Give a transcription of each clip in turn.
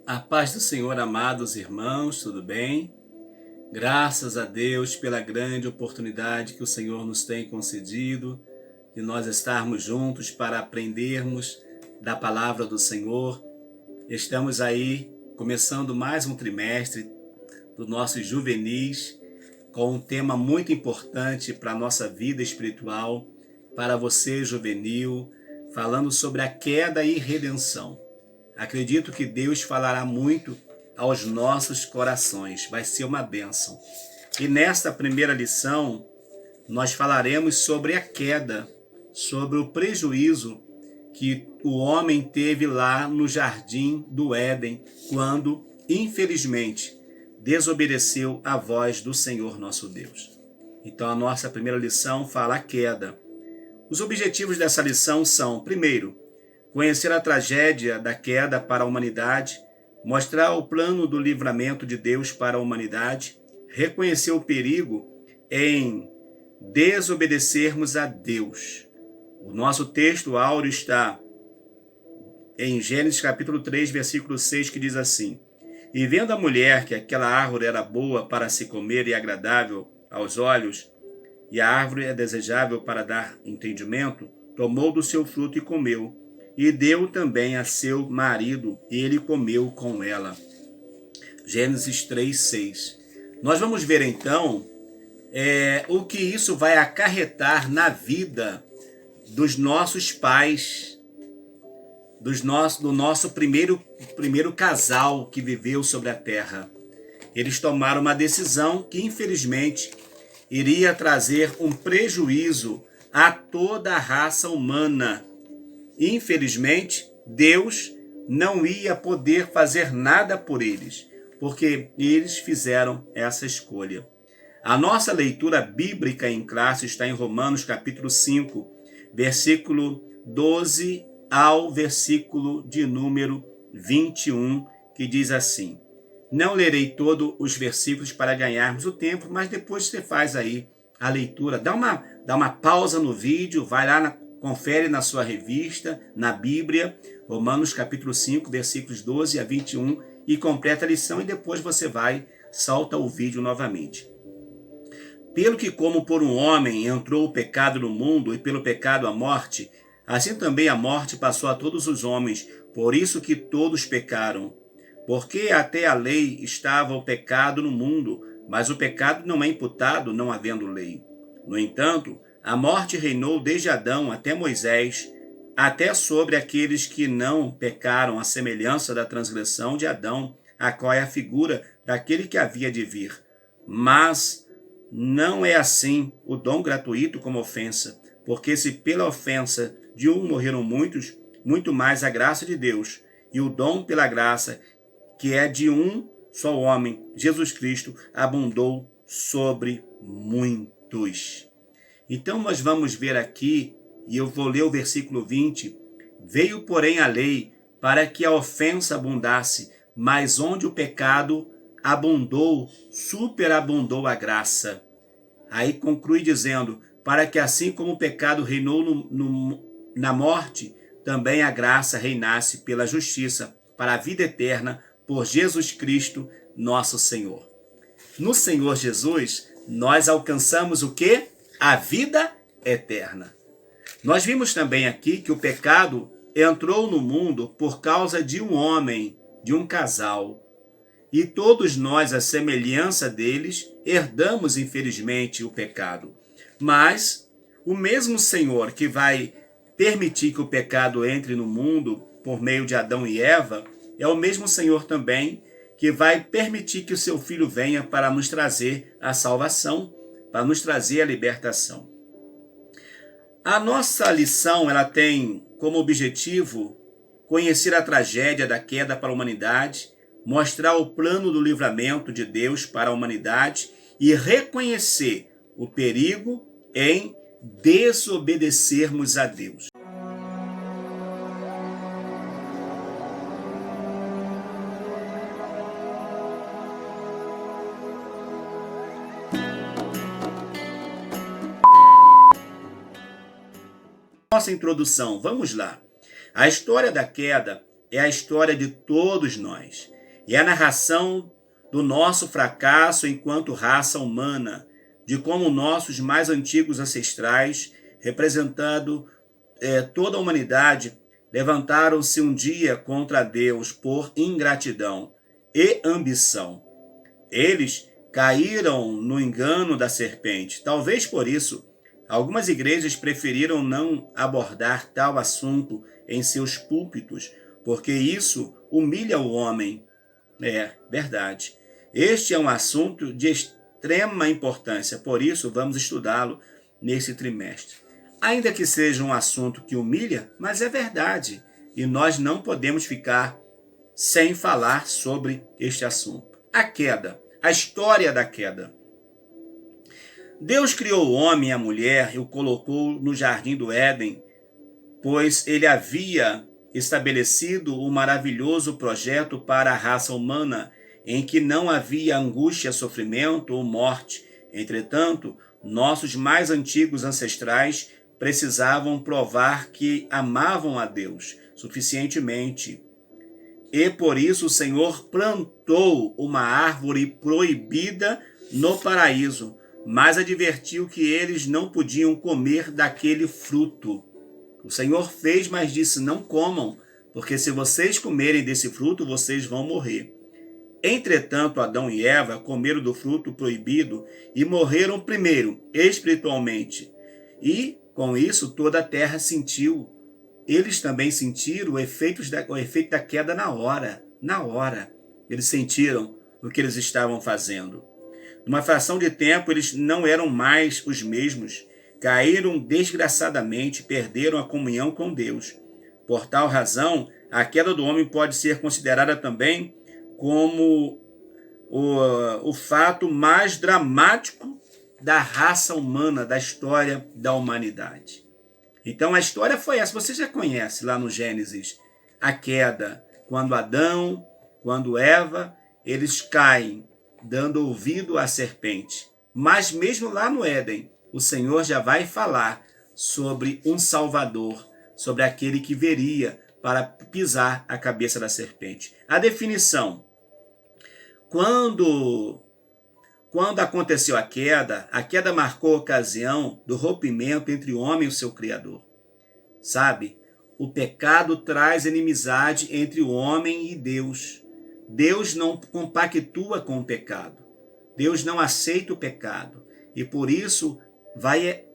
A paz do Senhor, amados irmãos, tudo bem? Graças a Deus pela grande oportunidade que o Senhor nos tem concedido de nós estarmos juntos para aprendermos da palavra do Senhor. Estamos aí começando mais um trimestre do nosso juvenis com um tema muito importante para a nossa vida espiritual, para você juvenil, falando sobre a queda e redenção. Acredito que Deus falará muito aos nossos corações, vai ser uma bênção. E nesta primeira lição, nós falaremos sobre a queda, sobre o prejuízo que o homem teve lá no jardim do Éden, quando, infelizmente, desobedeceu à voz do Senhor nosso Deus. Então a nossa primeira lição fala a queda. Os objetivos dessa lição são, primeiro, conhecer a tragédia da queda para a humanidade, mostrar o plano do livramento de Deus para a humanidade, reconhecer o perigo em desobedecermos a Deus. O nosso texto áureo está em Gênesis capítulo 3, versículo 6, que diz assim: E vendo a mulher que aquela árvore era boa para se comer e agradável aos olhos, e a árvore é desejável para dar entendimento, tomou do seu fruto e comeu. E deu também a seu marido, e ele comeu com ela. Gênesis 3, 6. Nós vamos ver então o que isso vai acarretar na vida dos nossos pais, do nosso primeiro casal que viveu sobre a terra. Eles tomaram uma decisão que, infelizmente, iria trazer um prejuízo a toda a raça humana. Infelizmente, Deus não ia poder fazer nada por eles, porque eles fizeram essa escolha. A nossa leitura bíblica em classe está em Romanos capítulo 5, versículo 12 ao versículo de número 21, que diz assim: Não lerei todos os versículos para ganharmos o tempo, mas depois você faz aí a leitura. Dá uma pausa no vídeo, vai lá confere na sua revista, na Bíblia, Romanos capítulo 5, versículos 12 a 21, e completa a lição, e depois você solta o vídeo novamente. Pelo que como por um homem entrou o pecado no mundo, e pelo pecado a morte, assim também a morte passou a todos os homens, por isso que todos pecaram. Porque até a lei estava o pecado no mundo, mas o pecado não é imputado não havendo lei. No entanto, a morte reinou desde Adão até Moisés, até sobre aqueles que não pecaram, à semelhança da transgressão de Adão, a qual é a figura daquele que havia de vir. Mas não é assim o dom gratuito como ofensa, porque se pela ofensa de um morreram muitos, muito mais a graça de Deus, e o dom pela graça, que é de um só homem, Jesus Cristo, abundou sobre muitos. Então nós vamos ver aqui, e eu vou ler o versículo 20, veio porém a lei para que a ofensa abundasse, mas onde o pecado abundou, superabundou a graça. Aí conclui dizendo, para que assim como o pecado reinou na morte, também a graça reinasse pela justiça, para a vida eterna, por Jesus Cristo, nosso Senhor. No Senhor Jesus, nós alcançamos o quê? A vida eterna. Nós vimos também aqui que o pecado entrou no mundo por causa de um homem, de um casal. E todos nós, à semelhança deles, herdamos, infelizmente, o pecado. Mas o mesmo Senhor que vai permitir que o pecado entre no mundo por meio de Adão e Eva, é o mesmo Senhor também que vai permitir que o seu Filho venha para nos trazer a salvação, para nos trazer a libertação. A nossa lição ela tem como objetivo conhecer a tragédia da queda para a humanidade, mostrar o plano do livramento de Deus para a humanidade e reconhecer o perigo em desobedecermos a Deus. Nossa introdução, vamos lá. A história da queda é a história de todos nós. É a narração do nosso fracasso enquanto raça humana, de como nossos mais antigos ancestrais, representando toda a humanidade, levantaram-se um dia contra Deus por ingratidão e ambição. Eles caíram no engano da serpente. Talvez por isso, algumas igrejas preferiram não abordar tal assunto em seus púlpitos, porque isso humilha o homem. É verdade. Este é um assunto de extrema importância, por isso vamos estudá-lo nesse trimestre. Ainda que seja um assunto que humilha, mas é verdade, e nós não podemos ficar sem falar sobre este assunto. A queda, a história da queda. Deus criou o homem e a mulher e o colocou no jardim do Éden, pois ele havia estabelecido um maravilhoso projeto para a raça humana, em que não havia angústia, sofrimento ou morte. Entretanto, nossos mais antigos ancestrais precisavam provar que amavam a Deus suficientemente. E por isso o Senhor plantou uma árvore proibida no paraíso, mas advertiu que eles não podiam comer daquele fruto. O Senhor fez, mas disse: não comam, porque se vocês comerem desse fruto, vocês vão morrer. Entretanto, Adão e Eva comeram do fruto proibido e morreram primeiro, espiritualmente. E, com isso, toda a terra sentiu. Eles também sentiram o efeito da queda na hora. Na hora. Eles sentiram o que eles estavam fazendo. Numa fração de tempo, eles não eram mais os mesmos. Caíram desgraçadamente, perderam a comunhão com Deus. Por tal razão, a queda do homem pode ser considerada também como o fato mais dramático da raça humana, da história da humanidade. Então a história foi essa, você já conhece lá no Gênesis, a queda, quando Adão, quando Eva, eles caem, dando ouvido à serpente. Mas mesmo lá no Éden, o Senhor já vai falar sobre um Salvador, sobre aquele que viria para pisar a cabeça da serpente. A definição: quando aconteceu a queda marcou a ocasião do rompimento entre o homem e o seu Criador. Sabe? O pecado traz inimizade entre o homem e Deus. Deus não compactua com o pecado. Deus não aceita o pecado. E por isso vai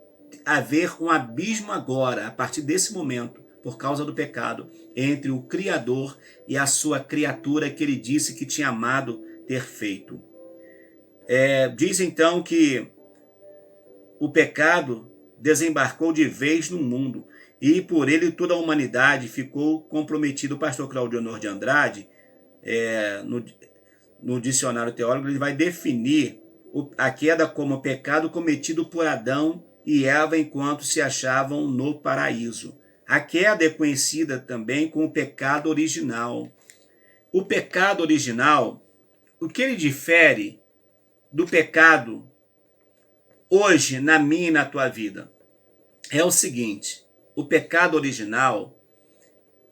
haver um abismo agora, a partir desse momento, por causa do pecado, entre o Criador e a sua criatura que ele disse que tinha amado ter feito. Diz então que o pecado desembarcou de vez no mundo e por ele toda a humanidade ficou comprometida. O pastor Claudio Honor de Andrade, no dicionário teólogo, ele vai definir a queda como pecado cometido por Adão e Eva enquanto se achavam no paraíso. A queda é conhecida também como pecado original. O pecado original, o que ele difere do pecado hoje na minha e na tua vida é o seguinte: o pecado original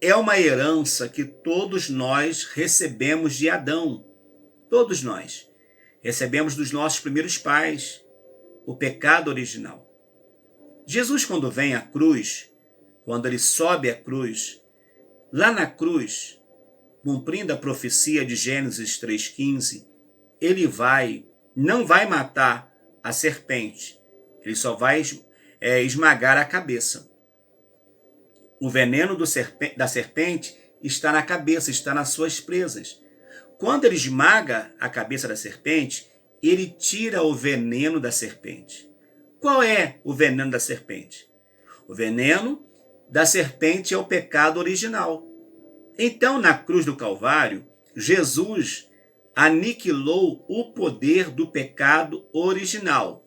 é uma herança que todos nós recebemos de Adão. Todos nós recebemos dos nossos primeiros pais o pecado original. Jesus, quando vem à cruz, quando ele sobe à cruz, lá na cruz, cumprindo a profecia de Gênesis 3,15, ele não vai matar a serpente, ele só vai esmagar a cabeça. O veneno da serpente está na cabeça, está nas suas presas. Quando ele esmaga a cabeça da serpente, ele tira o veneno da serpente. Qual é o veneno da serpente? O veneno da serpente é o pecado original. Então, na cruz do Calvário, Jesus aniquilou o poder do pecado original.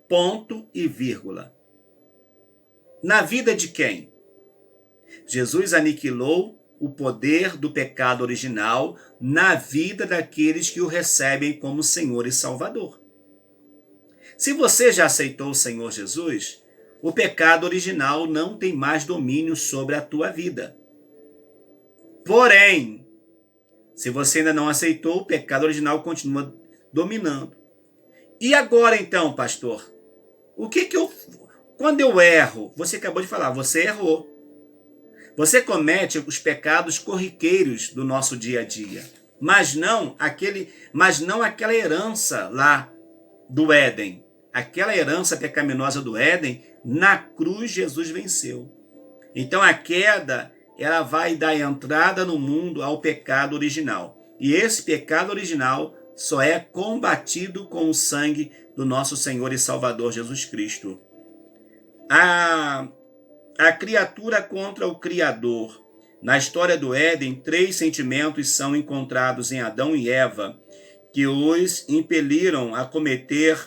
Ponto e vírgula. Na vida de quem? Jesus aniquilou o poder do pecado original na vida daqueles que o recebem como Senhor e Salvador. Se você já aceitou o Senhor Jesus, o pecado original não tem mais domínio sobre a tua vida. Porém, se você ainda não aceitou, o pecado original continua dominando. E agora então, pastor? O que que eu... Quando eu erro, você acabou de falar, você errou. Você comete os pecados corriqueiros do nosso dia a dia, mas não aquela herança lá do Éden. Aquela herança pecaminosa do Éden, na cruz Jesus venceu. Então a queda, ela vai dar entrada no mundo ao pecado original. E esse pecado original só é combatido com o sangue do nosso Senhor e Salvador Jesus Cristo. A criatura contra o Criador. Na história do Éden, 3 sentimentos são encontrados em Adão e Eva que os impeliram a cometer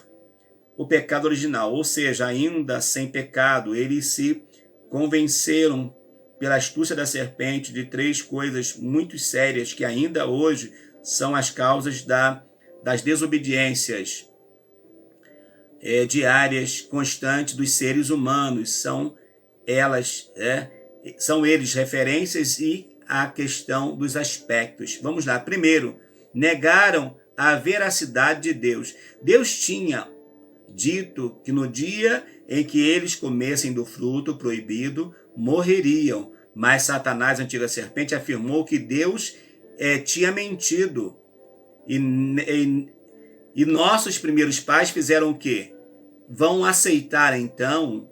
o pecado original, ou seja, ainda sem pecado, eles se convenceram pela astúcia da serpente de 3 coisas muito sérias que ainda hoje são as causas das desobediências diárias constantes dos seres humanos. São eles referências e a questão dos aspectos. Vamos lá. Primeiro, negaram a veracidade de Deus. Deus tinha dito que no dia em que eles comessem do fruto proibido, morreriam. Mas Satanás, a antiga serpente, afirmou que Deus tinha mentido. E nossos primeiros pais fizeram o quê? Vão aceitar, então,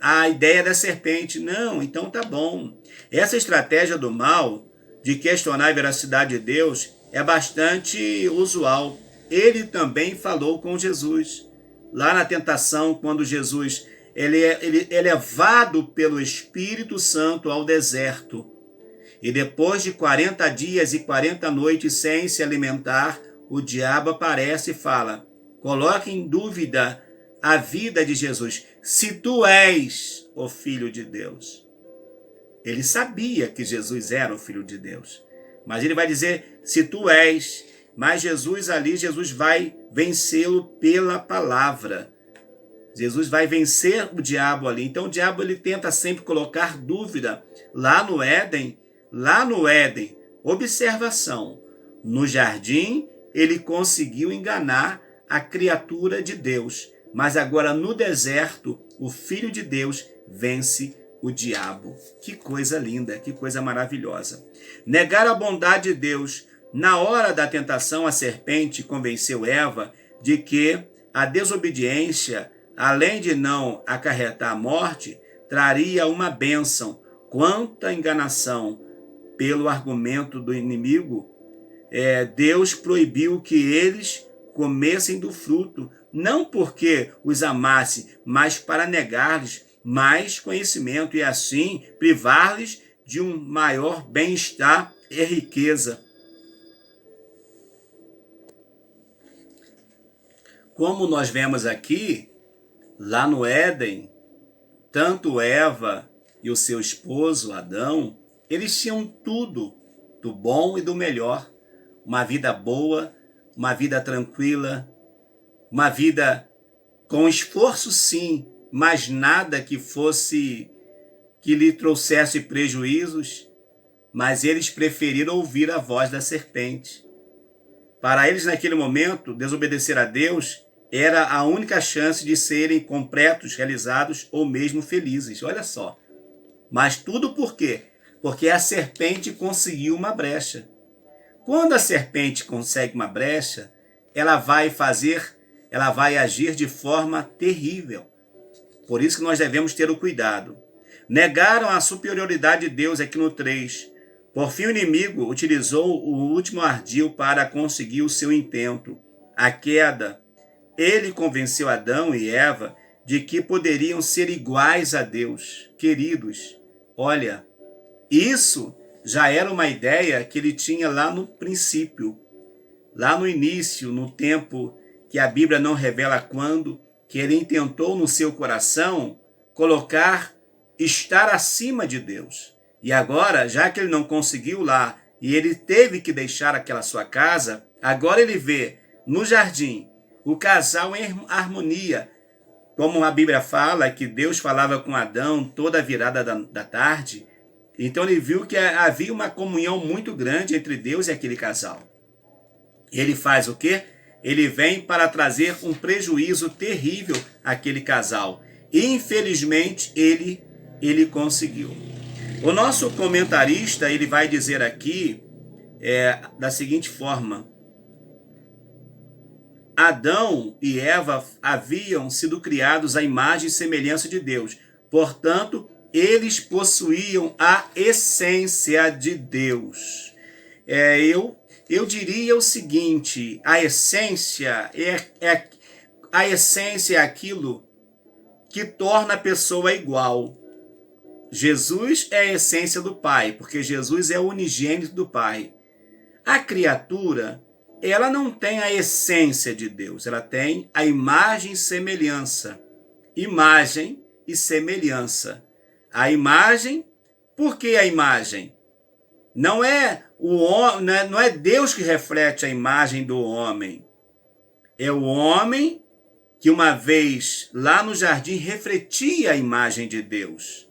a ideia da serpente. Não, então tá bom. Essa estratégia do mal de questionar a veracidade de Deus é bastante usual. Ele também falou com Jesus. Lá na tentação, quando Jesus ele é levado pelo Espírito Santo ao deserto. E depois de 40 dias e 40 noites sem se alimentar, o diabo aparece e fala: coloque em dúvida a vida de Jesus, se tu és o Filho de Deus. Ele sabia que Jesus era o Filho de Deus, mas ele vai dizer, se tu és. Mas Jesus vai vencê-lo pela palavra. Jesus vai vencer o diabo ali. Então o diabo ele tenta sempre colocar dúvida. Lá no Éden, observação, no jardim ele conseguiu enganar a criatura de Deus. Mas agora no deserto, o Filho de Deus vence o diabo. Que coisa linda, que coisa maravilhosa. Negar a bondade de Deus. Na hora da tentação, a serpente convenceu Eva de que a desobediência, além de não acarretar a morte, traria uma bênção. Quanta enganação! Pelo argumento do inimigo, Deus proibiu que eles comessem do fruto, não porque os amasse, mas para negar-lhes mais conhecimento e assim privar-lhes de um maior bem-estar e riqueza. Como nós vemos aqui, lá no Éden, tanto Eva e o seu esposo Adão, eles tinham tudo do bom e do melhor. Uma vida boa, uma vida tranquila, uma vida com esforço sim, mas nada que lhe trouxesse prejuízos, mas eles preferiram ouvir a voz da serpente. Para eles, naquele momento, desobedecer a Deus era a única chance de serem completos, realizados ou mesmo felizes. Olha só. Mas tudo por quê? Porque a serpente conseguiu uma brecha. Quando a serpente consegue uma brecha, ela vai agir de forma terrível. Por isso que nós devemos ter o cuidado. Negaram a superioridade de Deus aqui no 3. Por fim, o inimigo utilizou o último ardil para conseguir o seu intento, a queda. Ele convenceu Adão e Eva de que poderiam ser iguais a Deus. Queridos, olha, isso já era uma ideia que ele tinha lá no princípio, lá no início, no tempo que a Bíblia não revela quando, que ele intentou no seu coração estar acima de Deus. E agora, já que ele não conseguiu lá, e ele teve que deixar aquela sua casa, agora ele vê no jardim o casal em harmonia. Como a Bíblia fala que Deus falava com Adão toda a virada da tarde, Então ele viu que havia uma comunhão muito grande entre Deus e aquele casal. Ele faz o quê? Ele vem para trazer um prejuízo terrível àquele casal. E, infelizmente, ele conseguiu. O nosso comentarista, ele vai dizer aqui da seguinte forma: Adão e Eva haviam sido criados à imagem e semelhança de Deus. Portanto, eles possuíam a essência de Deus. Eu diria o seguinte: a essência é aquilo que torna a pessoa igual. Jesus é a essência do Pai, porque Jesus é o unigênito do Pai. A criatura, ela não tem a essência de Deus, ela tem a imagem e semelhança. Imagem e semelhança. A imagem, por que a imagem? Não é Deus que reflete a imagem do homem. É o homem que uma vez lá no jardim refletia a imagem de Deus.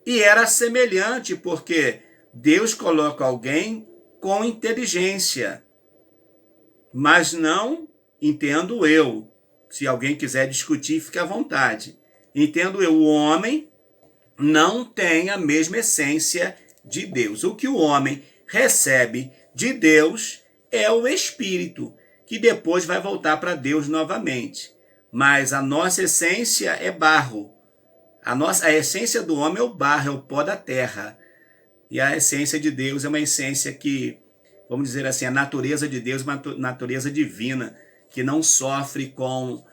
E era semelhante porque Deus coloca alguém com inteligência. Mas não, entendo eu, se alguém quiser discutir, fique à vontade. Entendo eu, o homem não tem a mesma essência de Deus. O que o homem recebe de Deus é o Espírito, que depois vai voltar para Deus novamente. Mas a nossa essência é barro. A essência do homem é o barro, é o pó da terra. E a essência de Deus é uma essência que, vamos dizer assim, a natureza de Deus é uma natureza divina, que não sofre com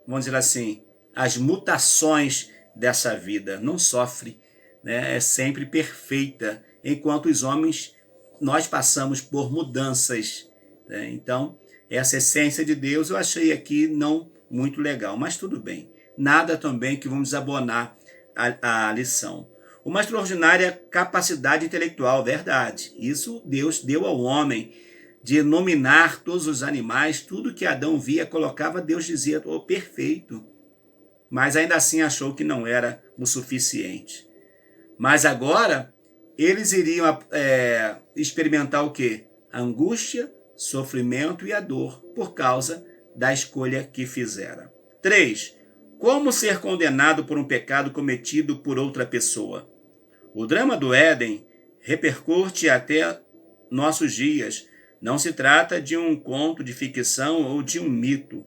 vamos dizer assim, as mutações dessa vida. Não sofre, né? É sempre perfeita. Enquanto os homens, nós passamos por mudanças, né? Então, essa essência de Deus eu achei aqui não muito legal, mas tudo bem. Nada também que vamos abonar a lição. Uma extraordinária capacidade intelectual, verdade. Isso Deus deu ao homem, de nominar todos os animais, tudo que Adão via, colocava, Deus dizia, oh, perfeito. Mas ainda assim achou que não era o suficiente. Mas agora, eles iriam experimentar o quê? A angústia, sofrimento e a dor, por causa da escolha que fizeram. 3. Como ser condenado por um pecado cometido por outra pessoa? O drama do Éden repercute até nossos dias. Não se trata de um conto de ficção ou de um mito.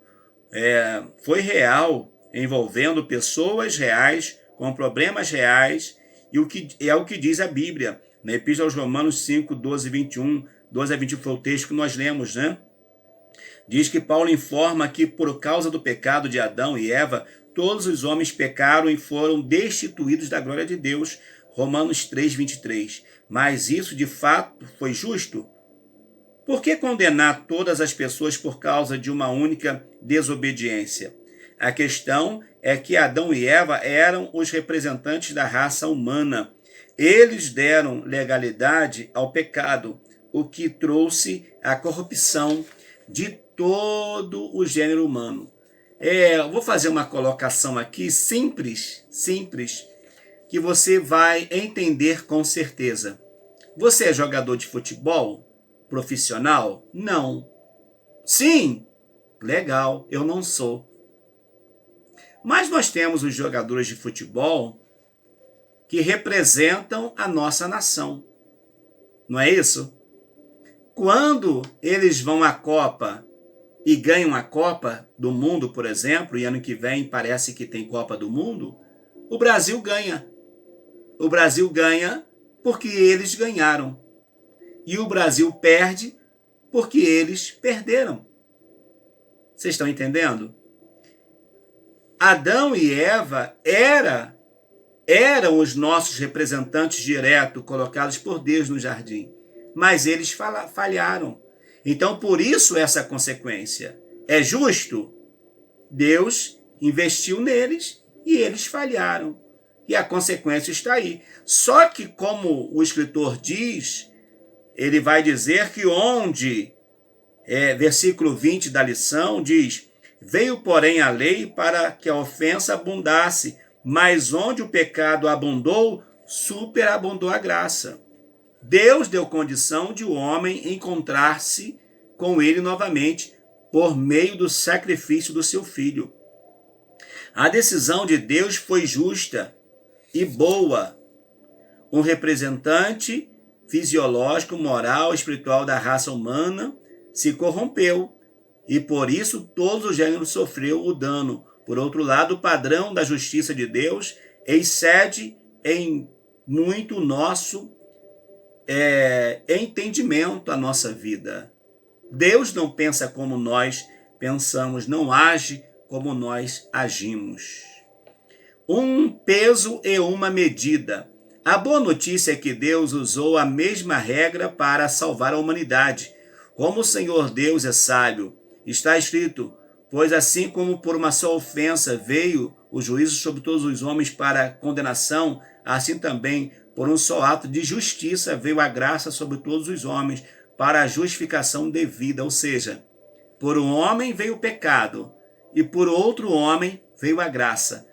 Foi real, envolvendo pessoas reais, com problemas reais, e o que diz a Bíblia. Na Epístola aos Romanos 5, 12 e 21, 12 a 21 foi o texto que nós lemos, né? Diz que Paulo informa que por causa do pecado de Adão e Eva, todos os homens pecaram e foram destituídos da glória de Deus. Romanos 3, 23. Mas isso de fato foi justo? Por que condenar todas as pessoas por causa de uma única desobediência? A questão é que Adão e Eva eram os representantes da raça humana. Eles deram legalidade ao pecado, o que trouxe a corrupção de todo o gênero humano. Eu vou fazer uma colocação aqui simples, que você vai entender com certeza. Você é jogador de futebol profissional? Não. Sim? Legal, eu não sou. Mas nós temos os jogadores de futebol que representam a nossa nação. Não é isso? Quando eles vão à Copa e ganham a Copa do Mundo, por exemplo, e ano que vem parece que tem Copa do Mundo, o Brasil ganha. O Brasil ganha porque eles ganharam. E o Brasil perde porque eles perderam. Vocês estão entendendo? Adão e Eva eram os nossos representantes diretos colocados por Deus no jardim. Mas eles falharam. Então, por isso essa consequência. É justo? Deus investiu neles e eles falharam. E a consequência está aí. Só que, como o escritor diz, ele vai dizer que versículo 20 da lição diz: veio, porém, a lei para que a ofensa abundasse, Mas onde o pecado abundou, superabundou a graça. Deus deu condição de o homem encontrar-se com ele novamente por meio do sacrifício do seu filho. A decisão de Deus foi justa e boa. Um representante fisiológico, moral, espiritual da raça humana se corrompeu e por isso todo o gênero sofreu o dano. Por outro lado, o padrão da justiça de Deus excede em muito o nosso entendimento, a nossa vida. Deus não pensa como nós pensamos, não age como nós agimos. Um peso e uma medida. A boa notícia é que Deus usou a mesma regra para salvar a humanidade. Como o Senhor Deus é sábio, está escrito: pois assim como por uma só ofensa veio o juízo sobre todos os homens para condenação, assim também por um só ato de justiça veio a graça sobre todos os homens para a justificação devida. Ou seja, por um homem veio o pecado e por outro homem veio a graça.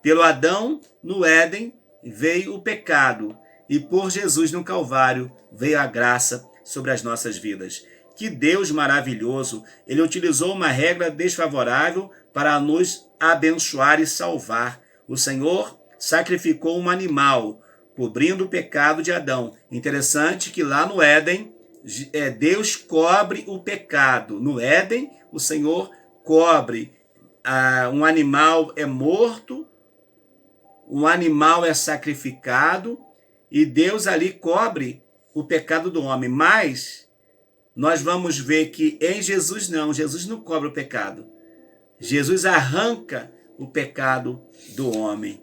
Pelo Adão no Éden veio o pecado e por Jesus no Calvário veio a graça sobre as nossas vidas. Que Deus maravilhoso! Ele utilizou uma regra desfavorável para nos abençoar e salvar. O Senhor sacrificou um animal, cobrindo o pecado de Adão. Interessante que lá no Éden, Deus cobre o pecado. No Éden, o Senhor cobre. Um animal é morto, um animal é sacrificado, e Deus ali cobre o pecado do homem. Mas nós vamos ver que em Jesus não cobre o pecado. Jesus arranca o pecado do homem.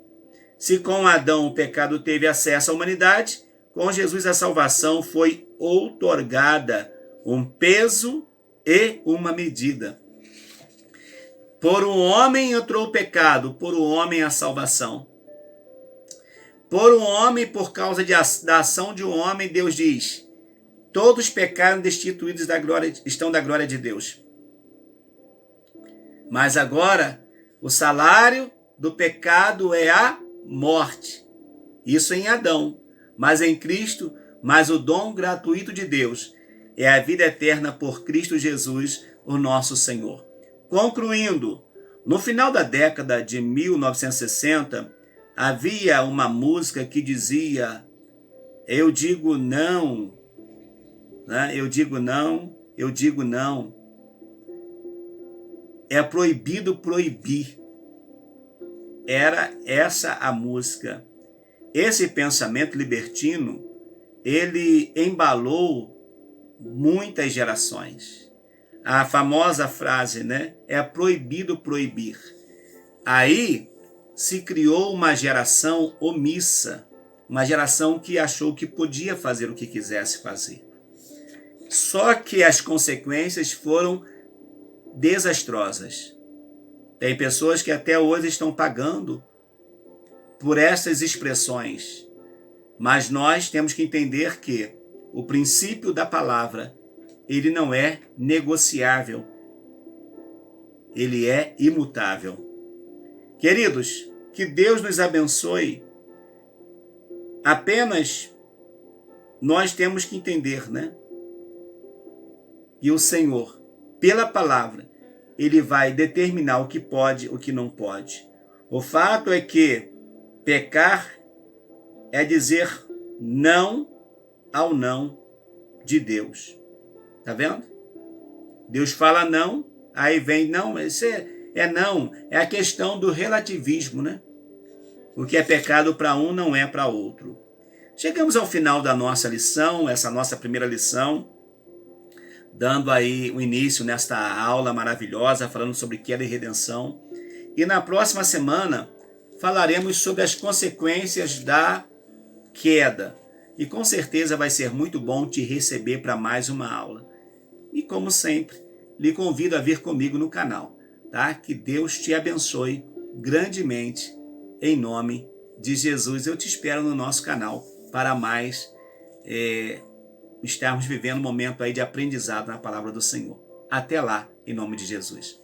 Se com Adão o pecado teve acesso à humanidade, com Jesus a salvação foi outorgada, um peso e uma medida. Por um homem entrou o pecado, por um homem a salvação. Por um homem, por causa da ação de um homem, Deus diz: todos pecaram, destituídos estão da glória de Deus. Mas agora, o salário do pecado é a morte. Isso em Adão. Mas em Cristo, mas o dom gratuito de Deus é a vida eterna por Cristo Jesus, o nosso Senhor. Concluindo, no final da década de 1960, havia uma música que dizia: eu digo não, né? Eu digo não, eu digo não. É proibido proibir. Era essa a música. Esse pensamento libertino, ele embalou muitas gerações. A famosa frase, né? É proibido proibir. Aí se criou uma geração omissa, uma geração que achou que podia fazer o que quisesse fazer. Só que as consequências foram desastrosas. Tem pessoas que até hoje estão pagando por essas expressões. Mas nós temos que entender que o princípio da palavra, ele não é negociável. Ele é imutável. Queridos, que Deus nos abençoe. Apenas nós temos que entender, né? E o Senhor, pela palavra, ele vai determinar o que pode, o que não pode. O fato é que pecar é dizer não ao não de Deus. Tá vendo? Deus fala não, aí vem não, isso é não. É a questão do relativismo, né? O que é pecado para um não é para outro. Chegamos ao final da nossa lição, essa nossa primeira lição, dando aí o início nesta aula maravilhosa, falando sobre queda e redenção. E na próxima semana falaremos sobre as consequências da queda. E com certeza vai ser muito bom te receber para mais uma aula. E como sempre, lhe convido a vir comigo no canal, tá? Que Deus te abençoe grandemente, em nome de Jesus. Eu te espero no nosso canal para mais estarmos vivendo um momento aí de aprendizado na palavra do Senhor. Até lá, em nome de Jesus.